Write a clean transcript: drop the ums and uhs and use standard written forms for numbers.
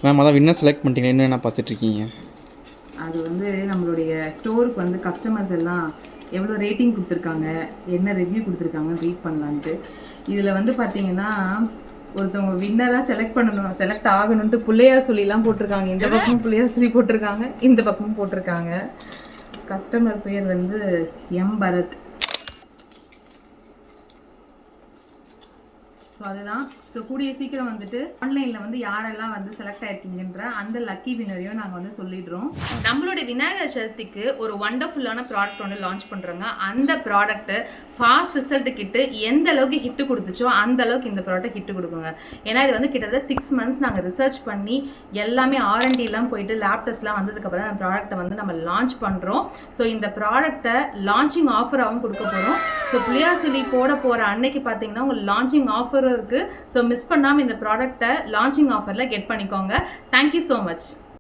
Ma'am அதான் winner select பண்ணிட்டீங்க, என்னென்ன பார்த்துட்ருக்கீங்க? அது வந்து நம்மளுடைய ஸ்டோருக்கு வந்து கஸ்டமர்ஸ் எல்லாம் எவ்வளோ ரேட்டிங் கொடுத்துருக்காங்க, என்ன ரிவ்யூ கொடுத்துருக்காங்க ரீட் பண்ணலான்ட்டு. இதில் வந்து பார்த்தீங்கன்னா ஒருத்தவங்க வின்னராக செலக்ட் ஆகணுன்ட்டு பிள்ளையார் சொல்லிலாம் போட்டிருக்காங்க. இந்த பக்கமும் பிள்ளையார் சொல்லி போட்டிருக்காங்க, இந்த பக்கமும் போட்டிருக்காங்க. கஸ்டமர் பேர் வந்து எம் பரத். ஸோ அதுதான். ஸோ கூடிய சீக்கிரம் வந்துட்டு ஆன்லைனில் வந்து யாரெல்லாம் வந்து செலக்ட் ஆயிருக்கீங்கன்ற அந்த லக்கி வினரையும் நாங்கள் வந்து சொல்லிடுறோம். நம்மளுடைய விநாயகர் சதுர்த்திக்கு ஒரு வண்டர்ஃபுல்லான ப்ராடக்ட் ஒன்று லான்ச் பண்ணுறோங்க. அந்த ப்ராடக்ட்டு ஃபாஸ்ட் ரிசல்ட் கிட்டு எந்த அளவுக்கு ஹிட்டு கொடுத்துச்சோ அந்த அளவுக்கு இந்த ப்ராடக்ட் ஹிட்டு கொடுக்குங்க. ஏன்னா இது வந்து கிட்டத்தட்ட 6 months நாங்கள் ரிசர்ச் பண்ணி எல்லாமே R&Dலாம் போயிட்டு லேப் டெஸ்ட்லாம் வந்ததுக்கப்புறம் அந்த ப்ராடக்ட்டை வந்து நம்ம லான்ச் பண்ணுறோம். ஸோ இந்த ப்ராடக்ட்டை லான்ச்சிங் ஆஃபராகவும் கொடுக்க போகிறோம். ஸோ பிள்ளையார் சொல்லி போட போகிற அன்னைக்கு பார்த்தீங்கன்னா உங்களுக்கு லான்ச்சிங் ஆஃபரும் இருக்குது. ஸோ மிஸ் பண்ணாமல் இந்த ப்ராடக்ட்டை லான்ச்சிங் ஆஃபரில் கெட் பண்ணிக்கோங்க. Thank you so much.